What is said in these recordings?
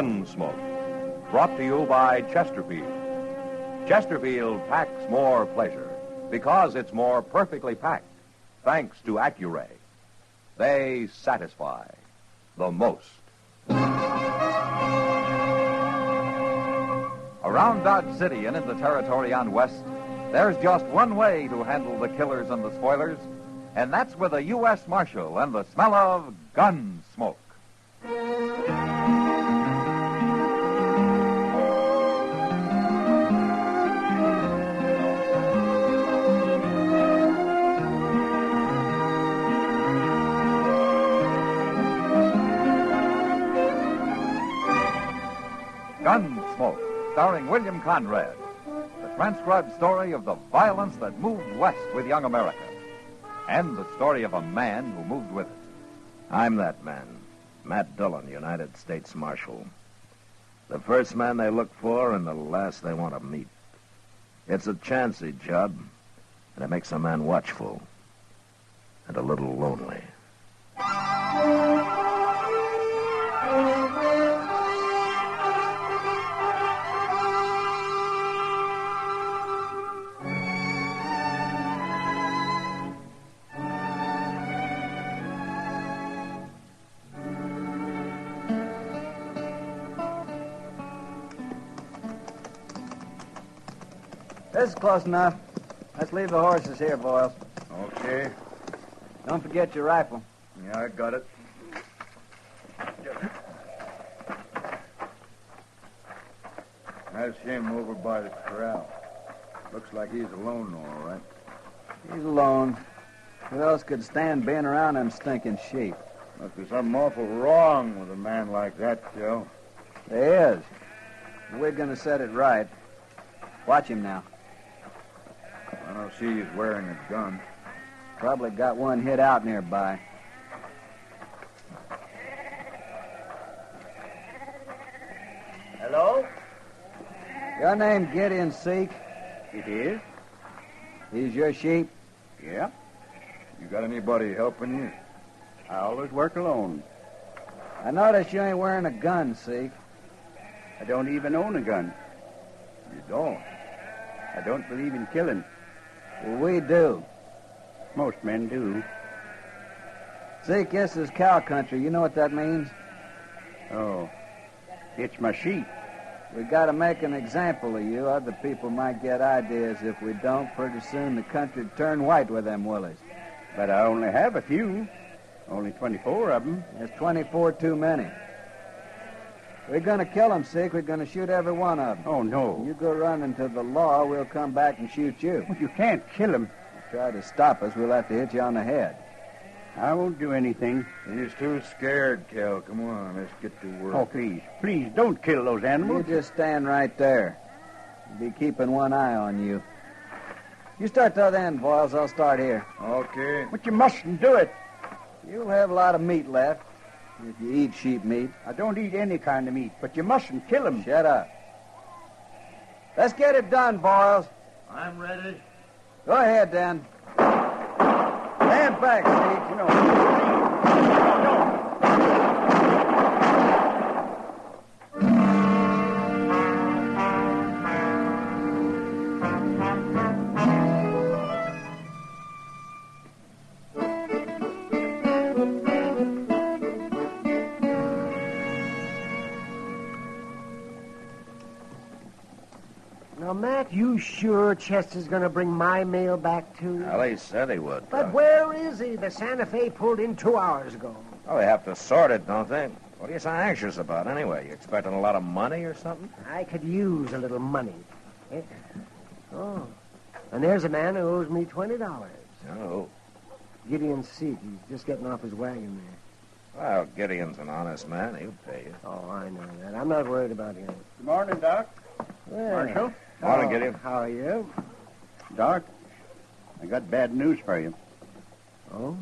Gunsmoke, brought to you by Chesterfield. Chesterfield packs more pleasure because it's more perfectly packed, thanks to Accuray. They satisfy the most. Around Dodge City and in the territory on West, there's just one way to handle the killers and the spoilers, and that's with a U.S. Marshal and the smell of gun smoke. Gunsmoke, starring William Conrad. The transcribed story of the violence that moved west with young America. And the story of a man who moved with it. I'm that man, Matt Dillon, United States Marshal. The first man they look for and the last they want to meet. It's a chancy job, and it makes a man watchful and a little lonely. This is close enough. Let's leave the horses here, Boyles. Okay. Don't forget your rifle. Yeah, I got it. That's him over by the corral. Looks like he's alone, all right. He's alone. Who else could stand being around them stinking sheep? Must be something awful wrong with a man like that, Joe. There is. We're going to set it right. Watch him now. I don't see he's wearing a gun. Probably got one hid out nearby. Hello? Your name Gideon Seek? It is? These your sheep? Yeah. You got anybody helping you? I always work alone. I notice you ain't wearing a gun, Seek. I don't even own a gun. You don't? I don't believe in killing. Well, we do. Most men do. Seek, this is cow country. You know what that means? Oh. It's my sheep. We got to make an example of you. Other people might get ideas. If we don't, pretty soon the country'd turn white with them willies. But I only have a few. Only 24 of them. There's 24 too many. We're going to kill them, Seek. We're going to shoot every one of them. Oh, no. You go running to the law, we'll come back and shoot you. Well, you can't kill him. Try to stop us, we'll have to hit you on the head. I won't do anything. He's too scared, Cal. Come on, let's get to work. Oh, please. Please, don't kill those animals. You just stand right there. I'll be keeping one eye on you. You start the other end, Boyles. I'll start here. Okay. But you mustn't do it. You'll have a lot of meat left if you eat sheep meat. I don't eat any kind of meat, but you mustn't kill him. Shut up. Let's get it done, Boyles. I'm ready. Go ahead, then. Stand back, Seek. No. Now, Matt, you sure Chester's going to bring my mail back to you? Well, he said he would. But where is he? The Santa Fe pulled in 2 hours ago. Oh, they have to sort it, don't they? What are you so anxious about, anyway? You expecting a lot of money or something? I could use a little money. Eh? Oh, and there's a man who owes me $20. Oh. Gideon Seek. He's just getting off his wagon there. Well, Gideon's an honest man. He'll pay you. Oh, I know that. I'm not worried about him. Good morning, Doc. Well, Marshal. Morning, Gideon. How are you? Doc, I got bad news for you. Oh?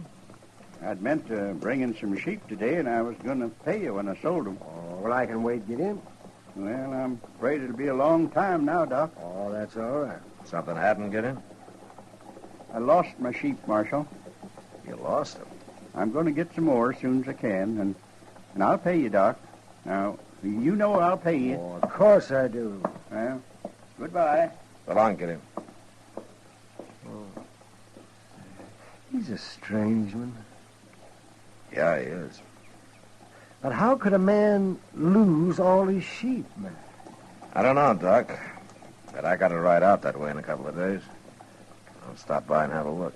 I'd meant to bring in some sheep today, and I was going to pay you when I sold them. Oh, well, I can wait, Gideon. Well, I'm afraid it'll be a long time now, Doc. Oh, that's all right. Something happened, Gideon? I lost my sheep, Marshal. You lost them. I'm going to get some more as soon as I can, and I'll pay you, Doc. Now, You know I'll pay you. Oh, of course I do. Well, goodbye. So long, Gideon. He's a strange one. Yeah, he is. But how could a man lose all his sheep, man? I don't know, Doc. But I got to ride out that way in a couple of days. I'll stop by and have a look.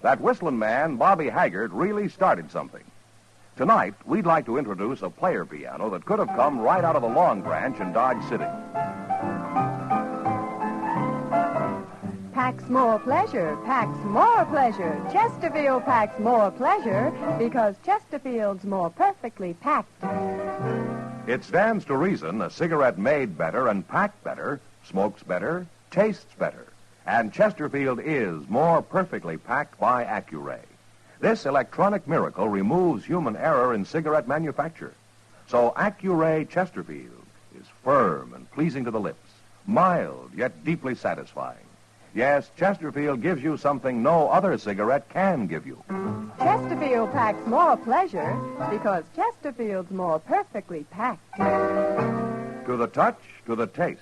That whistling man, Bobby Haggart, really started something. Tonight, we'd like to introduce a player piano that could have come right out of the Long Branch in Dodge City. Packs more pleasure, packs more pleasure. Chesterfield packs more pleasure because Chesterfield's more perfectly packed. It stands to reason a cigarette made better and packed better, smokes better, tastes better. And Chesterfield is more perfectly packed by Accuray. This electronic miracle removes human error in cigarette manufacture. So Accuray Chesterfield is firm and pleasing to the lips, mild yet deeply satisfying. Yes, Chesterfield gives you something no other cigarette can give you. Chesterfield packs more pleasure because Chesterfield's more perfectly packed. To the touch, to the taste,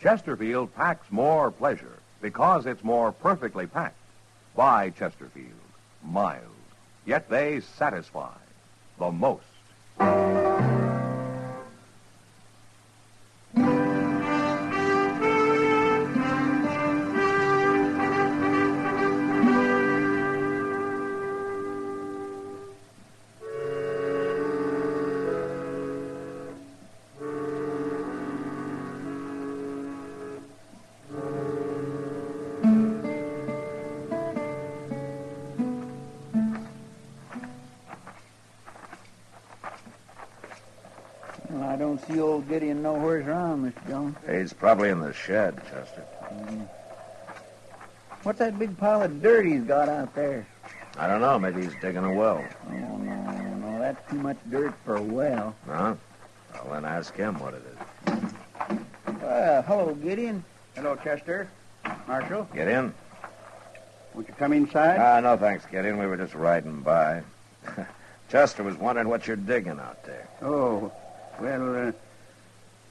Chesterfield packs more pleasure because it's more perfectly packed. By Chesterfield, mild, yet they satisfy the most. Well, I don't see old Gideon nowhere's around, Mr. Jones. He's probably in the shed, Chester. What's that big pile of dirt he's got out there? I don't know. Maybe he's digging a well. Oh, no, that's too much dirt for a well. No? Well, then ask him what it is. Hello, Gideon. Hello, Chester. Marshal, Get in? won't you come inside? No, thanks, Gideon. We were just riding by. Chester was wondering what you're digging out there. Oh, well,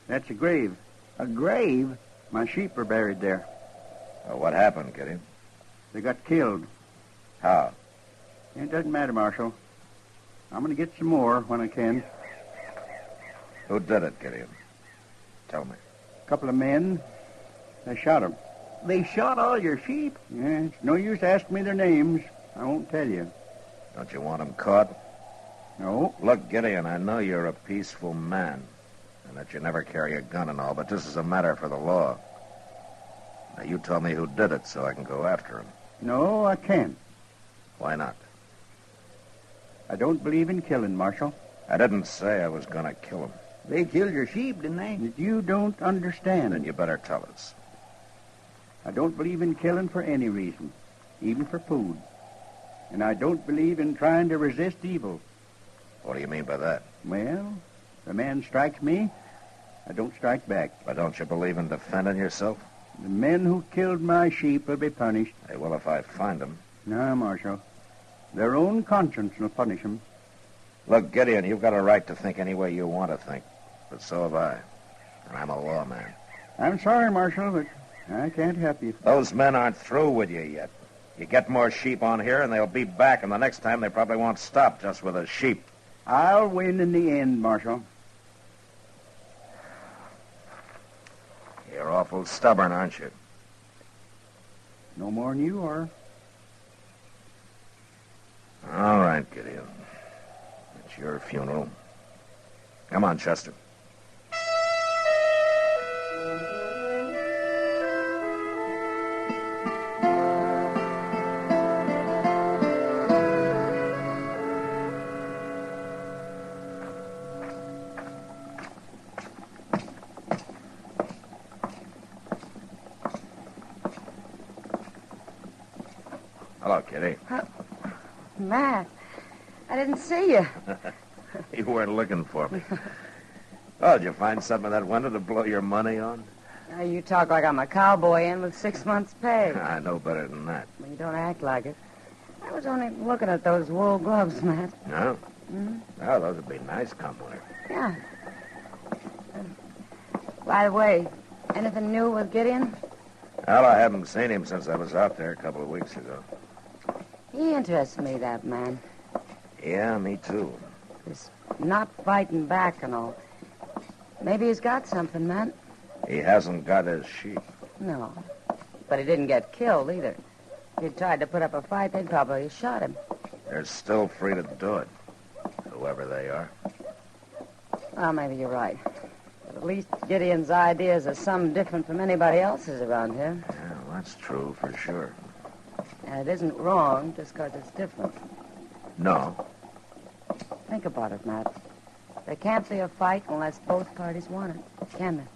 that's a grave. A grave? My sheep are buried there. Well, what happened, Gideon? They got killed. How? It doesn't matter, Marshal. I'm going to get some more when I can. Who did it, Gideon? Tell me. A couple of men, they shot them. They shot all your sheep? Yeah, it's no use asking me their names. I won't tell you. Don't you want him caught? No. Look, Gideon, I know you're a peaceful man and that you never carry a gun and all, but this is a matter for the law. Now, you tell me who did it so I can go after him. No, I can't. Why not? I don't believe in killing, Marshal. I didn't say I was going to kill him. They killed your sheep, didn't they? That you don't understand. Then you better tell us. I don't believe in killing for any reason, even for food. And I don't believe in trying to resist evil. What do you mean by that? Well, if a man strikes me, I don't strike back. But don't you believe in defending yourself? The men who killed my sheep will be punished. Hey, well, if I find them. No, Marshal. Their own conscience will punish them. Look, Gideon, you've got a right to think any way you want to think. But so have I. And I'm a lawman. I'm sorry, Marshal, but I can't help you. Those men aren't through with you yet. You get more sheep on here, and they'll be back, and the next time they probably won't stop just with the sheep. I'll win in the end, Marshal. You're awful stubborn, aren't you? No more than you are. All right, Gideon. It's your funeral. Come on, Chester. Hello, Kitty. Matt, I didn't see you. You weren't looking for me. Oh, did you find something in that window to blow your money on? Now you talk like I'm a cowboy in with 6 months' pay. I know better than that. Well, you don't act like it. I was only looking at those wool gloves, Matt. No? Mm-hmm. Oh, those would be nice come winter. Yeah. By the way, anything new with Gideon? Well, I haven't seen him since I was out there a couple of weeks ago. He interests me, that man. Yeah, me too. This not fighting back and all. Maybe he's got something, Matt. He hasn't got his sheep. No. But he didn't get killed, either. If he'd tried to put up a fight, they'd probably have shot him. They're still free to do it, whoever they are. Well, maybe you're right. But at least Gideon's ideas are some different from anybody else's around here. Yeah, well, that's true for sure. And it isn't wrong just because it's different. No. Think about it, Matt. There can't be a fight unless both parties want it, can there?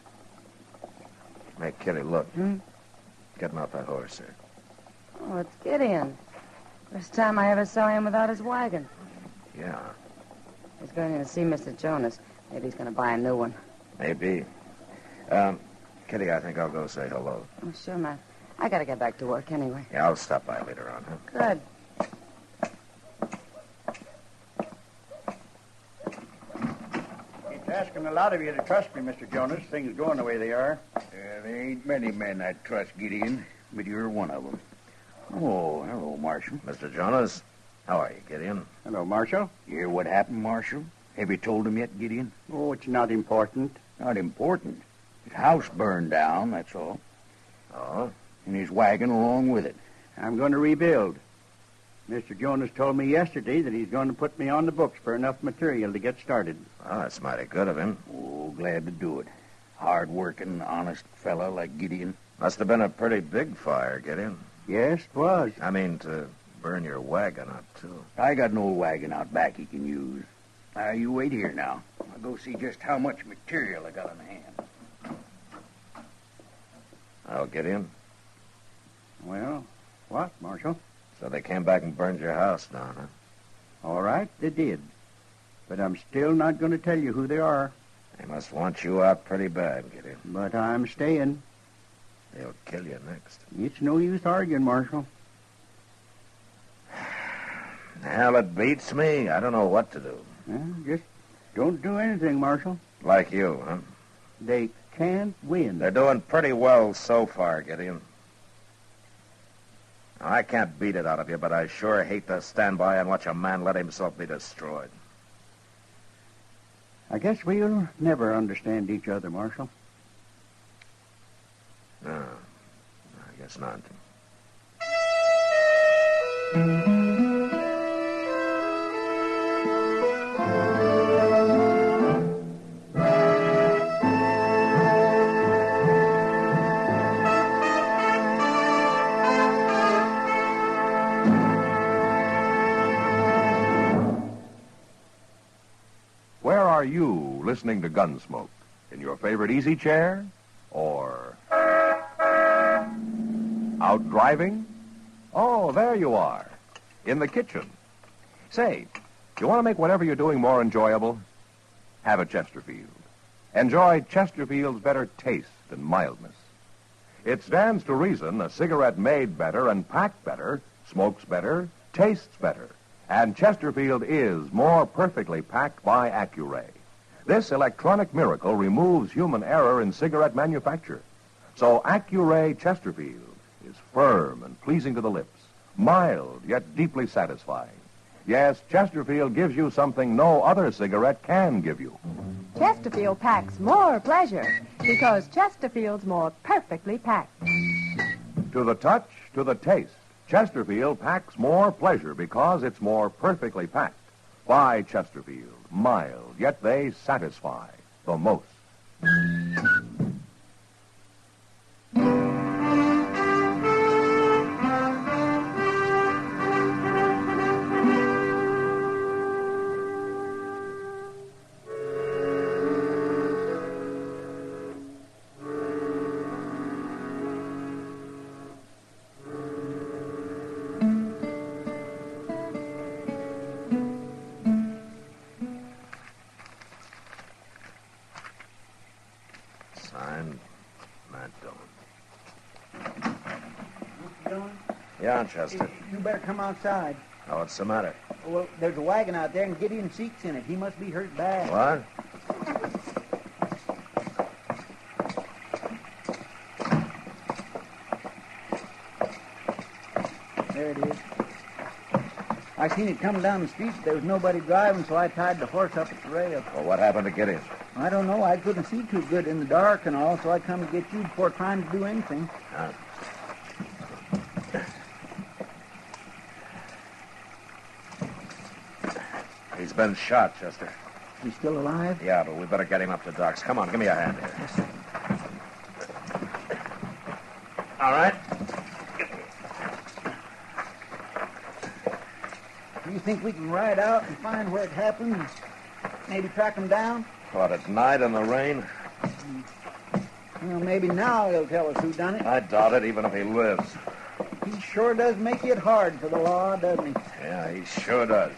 Hey, Kitty, look. Hmm? Getting off that horse there. Oh, it's Gideon. First time I ever saw him without his wagon. Yeah, He's going in to see Mr. Jonas. Maybe he's going to buy a new one. maybe. Kitty, I think I'll go say hello. Oh, sure, Matt. I got to get back to work anyway. Yeah, I'll stop by later on, huh? Good. It's asking a lot of you to trust me, Mr. Jonas. Things going the way they are. There ain't many men I'd trust, Gideon, but you're one of them. Oh, hello, Marshal. Mr. Jonas, how are you, Gideon? Hello, Marshal. You hear what happened, Marshal? Have you told him yet, Gideon? Oh, it's not important. Not important. His house burned down, that's all. Oh? And his wagon along with it. I'm going to rebuild. Mr. Jonas told me yesterday that he's going to put me on the books for enough material to get started. Well, that's mighty good of him. Oh, glad to do it. Hard-working, honest fella like Gideon. Must have been a pretty big fire, Gideon. Yes, it was. I mean, to burn your wagon up, too. I got an old wagon out back he can use. You wait here now. I'll go see just how much material I got on hand. Oh, Gideon? Well, what, Marshal? So they came back and burned your house down, huh? All right, they did. But I'm still not going to tell you who they are. They must want you out pretty bad, Gideon. But I'm staying. They'll kill you next. It's no use arguing, Marshal. Hell, it beats me. I don't know what to do. Well, just don't do anything, Marshal. Like you, huh? They can't win. They're doing pretty well so far, Gideon. Now, I can't beat it out of you, but I sure hate to stand by and watch a man let himself be destroyed. I guess we'll never understand each other, Marshal. No, I guess not. Where are you listening to Gunsmoke? In your favorite easy chair? Or out driving? Oh, there you are. In the kitchen. Say, you want to make whatever you're doing more enjoyable? Have a Chesterfield. Enjoy Chesterfield's better taste and mildness. It stands to reason a cigarette made better and packed better, smokes better, tastes better. And Chesterfield is more perfectly packed by Accuray. This electronic miracle removes human error in cigarette manufacture. So Accuray Chesterfield is firm and pleasing to the lips, mild yet deeply satisfying. Yes, Chesterfield gives you something no other cigarette can give you. Chesterfield packs more pleasure because Chesterfield's more perfectly packed. To the touch, to the taste, Chesterfield packs more pleasure because it's more perfectly packed. By Chesterfield, mild, yet they satisfy the most. Yeah, Chester. You better come outside. Oh, what's the matter? Well, there's a wagon out there and Gideon Seek's in it. He must be hurt bad. What? There it is. I seen it coming down the street, but there was nobody driving, so I tied the horse up at the rail. Well, what happened to Gideon? I don't know. I couldn't see too good in the dark and all, so I come to get you before trying to do anything. He's been shot, Chester. He's still alive? Yeah, but we better get him up to Doc's. Come on, give me a hand here. Yes, sir. All right. Do you think we can ride out and find where it happened and maybe track him down? What, at night in the rain? Well, maybe now he'll tell us who done it. I doubt it, even if he lives. He sure does make it hard for the law, doesn't he? Yeah, he sure does.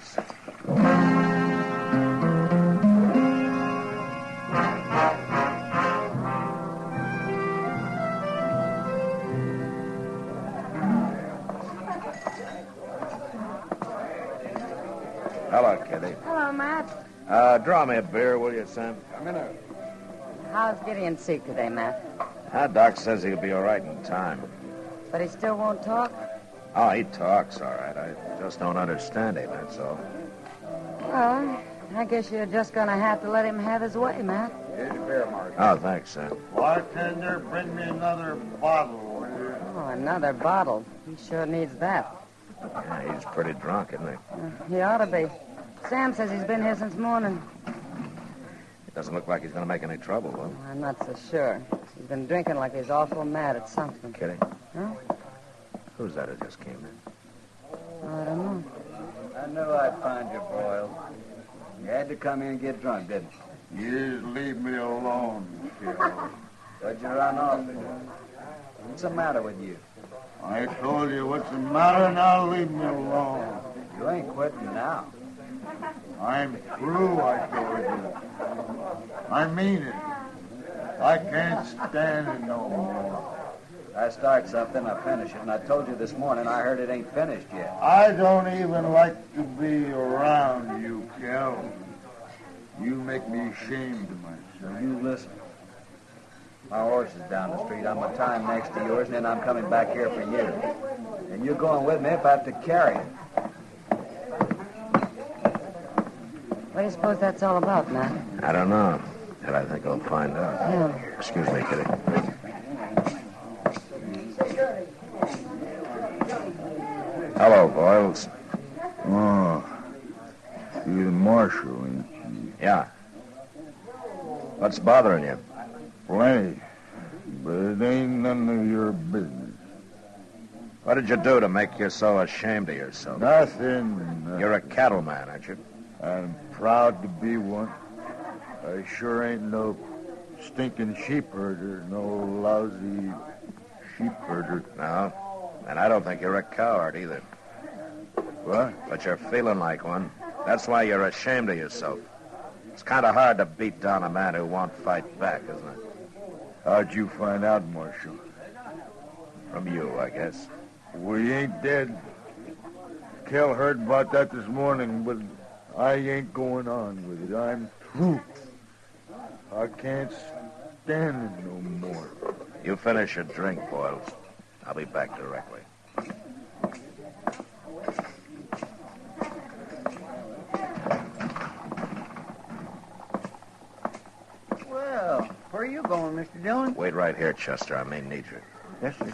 Hello, Kitty. Hello, Matt. Draw me a beer, will you, Sam? How's Gideon Seek today, Matt? Doc says he'll be all right in time. But he still won't talk? Oh, he talks all right. I just don't understand him, that's all. Well, I guess you're just going to have to let him have his way, Matt. Here's a beer, Mark. Oh, thanks, Sam. Bartender, bring me another bottle, will you? Oh, another bottle. He sure needs that. Yeah, he's pretty drunk, isn't he? He ought to be. Sam says he's been here since morning. It doesn't look like he's going to make any trouble, though. I'm not so sure. He's been drinking like he's awful mad at something. Kitty? Huh? Who's that who just came in? I don't know. I knew I'd find you, Boyle. You had to come in and get drunk, didn't you? You just leave me alone, Phil. What'd you run off for? What's the matter with you? I told you what's the matter, now leave me alone. You ain't quitting now. I'm through, I told you. I mean it. I can't stand it no more. I start something, I finish it, and I told you this morning I heard it ain't finished yet. I don't even like to be around you, Kel. You make me ashamed of myself. You listen. My horse is down the street. I'm a time next to yours, and then I'm coming back here for you. And you're going with me if I have to carry it. What do you suppose that's all about, Matt? I don't know. But I think I'll find out. Yeah. Excuse me, Kitty. Hello, Boyles. Oh, you're the marshal, ain't you? Yeah. What's bothering you? Plenty. But it ain't none of your business. What did you do to make you so ashamed of yourself? Nothing. You're a cattleman, aren't you? I'm proud to be one. I sure ain't no stinking sheep herder, no lousy sheep herder. No. And I don't think you're a coward either. What? But you're feeling like one. That's why you're ashamed of yourself. It's kind of hard to beat down a man who won't fight back, isn't it? How'd you find out, Marshal? From you, I guess. We ain't dead. Kel heard about that this morning, but I ain't going on with it. I'm through. I can't stand it no more. You finish your drink, Boyles. I'll be back directly. Well, where are you going, Mr. Dillon? Wait right here, Chester. I may need you. Yes, sir.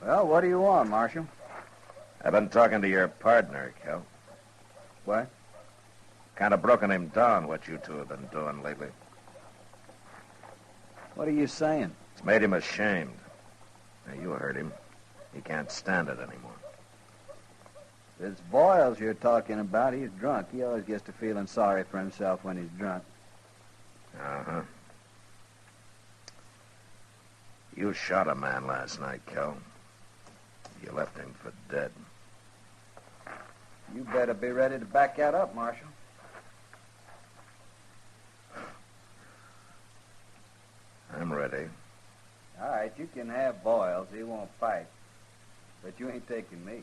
Well, what do you want, Marshal? I've been talking to your partner, Kel. What? Kind of broken him down, what you two have been doing lately. What are you saying? It's made him ashamed. Now, you heard him. He can't stand it anymore. It's Boyles you're talking about. He's drunk. He always gets to feeling sorry for himself when he's drunk. Uh-huh. You shot a man last night, Kel. You left him for dead. You better be ready to back that up, Marshal. I'm ready. All right, you can have Boyles. He won't fight. But you ain't taking me.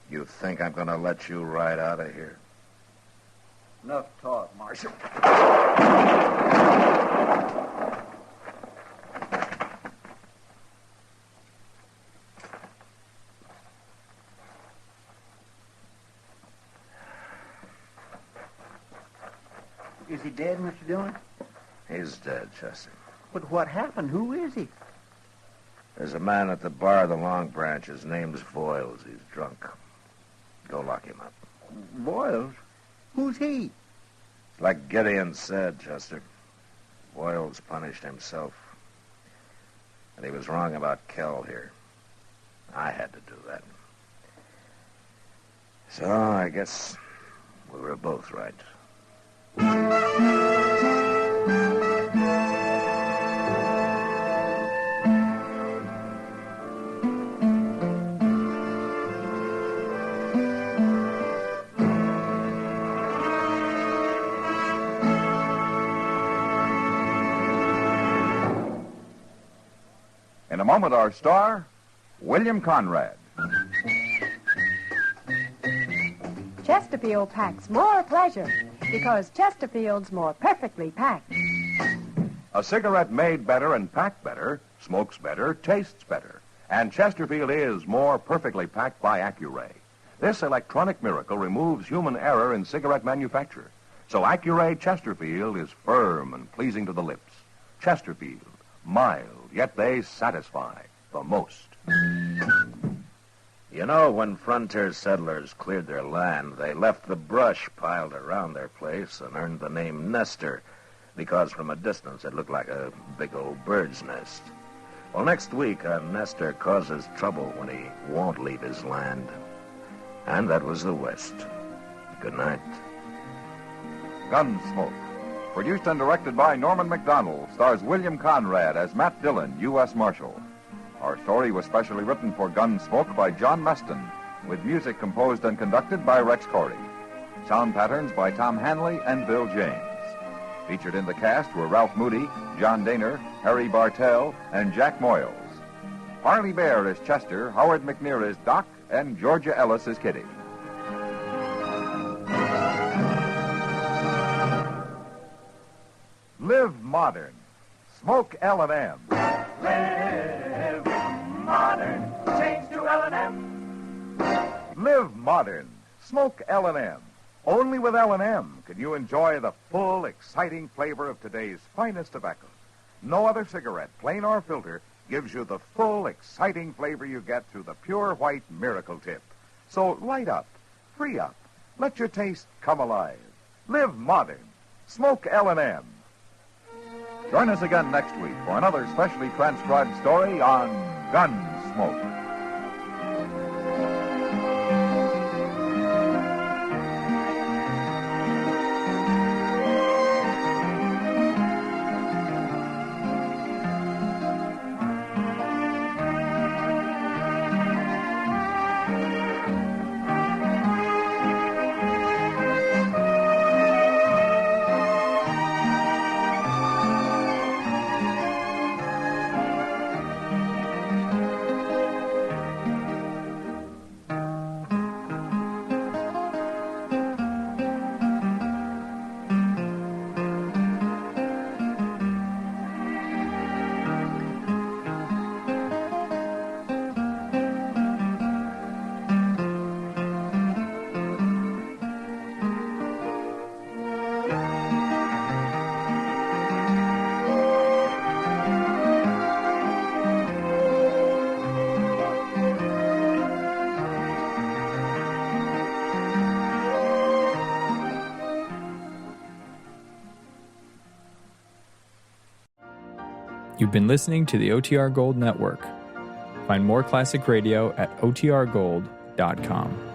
You think I'm going to let you ride out of here? Enough talk, Marshal. Is he dead, Mr. Dillon? He's dead, Chester. But what happened? Who is he? There's a man at the bar of the Long Branch. His name's Voiles. He's drunk. Go lock him up. Boyles? Who's he? Like Gideon said, Chester, Voiles punished himself. And he was wrong about Kell here. I had to do that. So I guess we were both right. In a moment, our star, William Conrad. Chesterfield packs more pleasure because Chesterfield's more perfectly packed. A cigarette made better and packed better, smokes better, tastes better. And Chesterfield is more perfectly packed by Accuray. This electronic miracle removes human error in cigarette manufacture. So Accuray Chesterfield is firm and pleasing to the lips. Chesterfield, mild, yet they satisfy the most. You know, when frontier settlers cleared their land, they left the brush piled around their place and earned the name Nester, because from a distance it looked like a big old bird's nest. Well, next week, a nester causes trouble when he won't leave his land. And that was the West. Good night. Gunsmoke. Produced and directed by Norman MacDonald, stars William Conrad as Matt Dillon, U.S. Marshal. Our story was specially written for Gunsmoke by John Meston, with music composed and conducted by Rex Corey. Sound patterns by Tom Hanley and Bill James. Featured in the cast were Ralph Moody, John Daner, Harry Bartell, and Jack Moyles. Harley Bear is Chester, Howard McNear is Doc, and Georgia Ellis is Kitty. Live modern. Smoke L&M. Live modern. Change to L&M. Live modern. Smoke L&M. Only with L&M can you enjoy the full, exciting flavor of today's finest tobacco. No other cigarette, plain or filter, gives you the full, exciting flavor you get through the pure white miracle tip. So light up, free up, let your taste come alive. Live modern. Smoke L&M. Join us again next week for another specially transcribed story on Gunsmoke. You've been listening to the OTR Gold Network. Find more classic radio at otrgold.com.